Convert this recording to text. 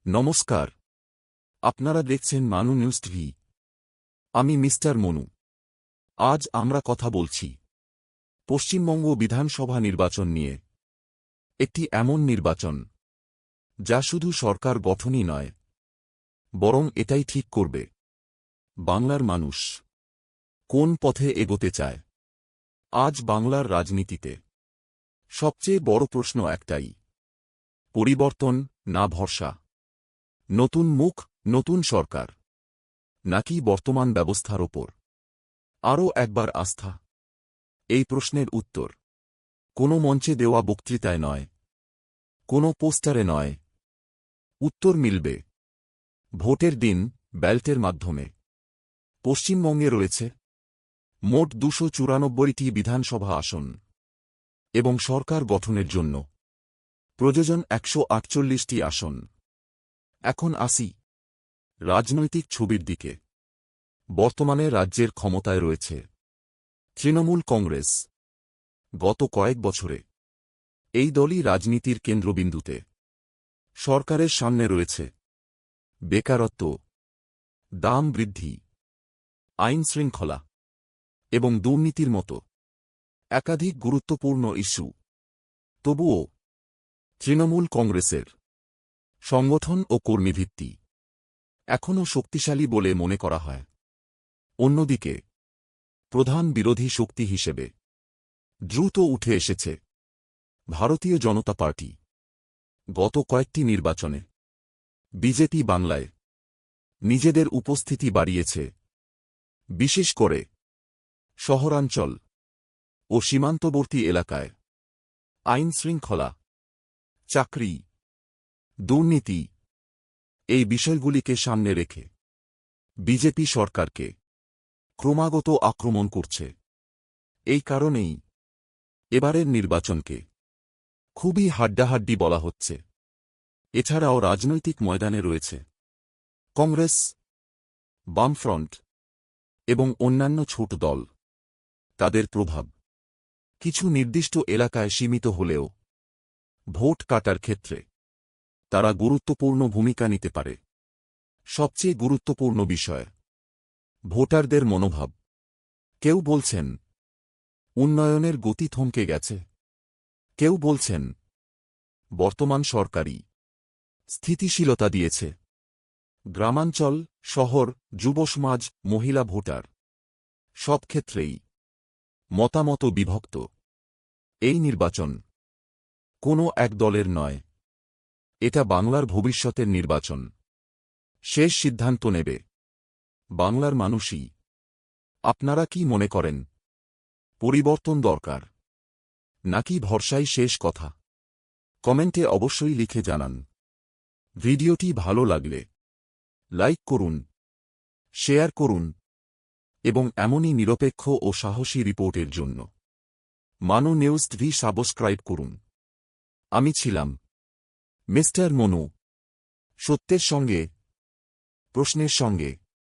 নমস্কার, আপনারা দেখছেন মানু নিউজ টিভি। আমি মিস্টার মনু। আজ আমরা কথা বলছি পশ্চিমবঙ্গ বিধানসভা নির্বাচন নিয়ে। একটি এমন নির্বাচন যা শুধু সরকার গঠনই নয়, বরং এটাই ঠিক করবে বাংলার মানুষ কোন পথে এগোতে চায়। আজ বাংলার রাজনীতিতে সবচেয়ে বড় প্রশ্ন একটাই, পরিবর্তন না ভরসা, নতুন মুখ, নতুন সরকার, নাকি বর্তমান ব্যবস্থার ওপর আরও একবার আস্থা। এই প্রশ্নের উত্তর কোনো মঞ্চে দেওয়া বক্তৃতায় নয়, কোনো পোস্টারে নয়। উত্তর মিলবে ভোটের দিন ব্যালটের মাধ্যমে। পশ্চিমবঙ্গে রয়েছে মোট ২৯৪টি বিধানসভা আসন এবং সরকার গঠনের জন্য প্রয়োজন ১৪৮টি আসন। এখন আসি রাজনৈতিক ছবির দিকে। বর্তমানে রাজ্যের ক্ষমতায় রয়েছে তৃণমূল কংগ্রেস। গত কয়েক বছরে এই দলই রাজনীতির কেন্দ্রবিন্দুতে। সরকারের সামনে রয়েছে বেকারত্ব, দাম বৃদ্ধি, আইন শৃঙ্খলা এবং দুর্নীতির মতো একাধিক গুরুত্বপূর্ণ ইস্যু। তবুও তৃণমূল কংগ্রেসের সংগঠন ও কর্মীভিত্তি এখনও শক্তিশালী বলে মনে করা হয়। অন্যদিকে প্রধান বিরোধী শক্তি হিসেবে দ্রুত উঠে এসেছে ভারতীয় জনতা পার্টি। গত কয়েকটি নির্বাচনে বিজেপি বাংলায় নিজেদের উপস্থিতি বাড়িয়েছে, বিশেষ করে শহরাঞ্চল ও সীমান্তবর্তী এলাকায়। আইন শৃঙ্খলা, চাকরি, দুর্নীতি এই বিষয়গুলিকে সামনে রেখে বিজেপি সরকারকে ক্রমাগত আক্রমণ করছে। এই কারণেই এবারের নির্বাচনকে খুবই হাড্ডাহাড্ডি বলা হচ্ছে। এছাড়াও রাজনৈতিক ময়দানে রয়েছে কংগ্রেস, বামফ্রন্ট এবং অন্যান্য ছোট দল। তাদের প্রভাব কিছু নির্দিষ্ট এলাকায় সীমিত হলেও ভোট কাটার ক্ষেত্রে তারা গুরুত্বপূর্ণ ভূমিকা নিতে পারে। সবচেয়ে গুরুত্বপূর্ণ বিষয় ভোটারদের মনোভাব। কেউ বলছেন উন্নয়নের গতি থমকে গেছে, কেউ বলছেন বর্তমান সরকারই স্থিতিশীলতা দিয়েছে। গ্রামাঞ্চল, শহর, যুবসমাজ, মহিলা ভোটার সব ক্ষেত্রেই মতামত বিভক্ত। এই নির্বাচন কোনো এক দলের নয়, এটা বাংলার ভবিষ্যতের নির্বাচন। শেষ সিদ্ধান্ত নেবে বাংলার মানুষই। আপনারা কি মনে করেন, পরিবর্তন দরকার নাকি ভরসাই শেষ কথা? কমেন্টে অবশ্যই লিখে জানান। ভিডিওটি ভালো লাগলে লাইক করুন, শেয়ার করুন এবং এমনই নিরপেক্ষ ও সাহসী রিপোর্টের জন্য মানু নিউজ টিভি সাবস্ক্রাইব করুন। আমি ছিলাম মিস্টার মনু, সত্যের সঙ্গে, প্রশ্নের সঙ্গে।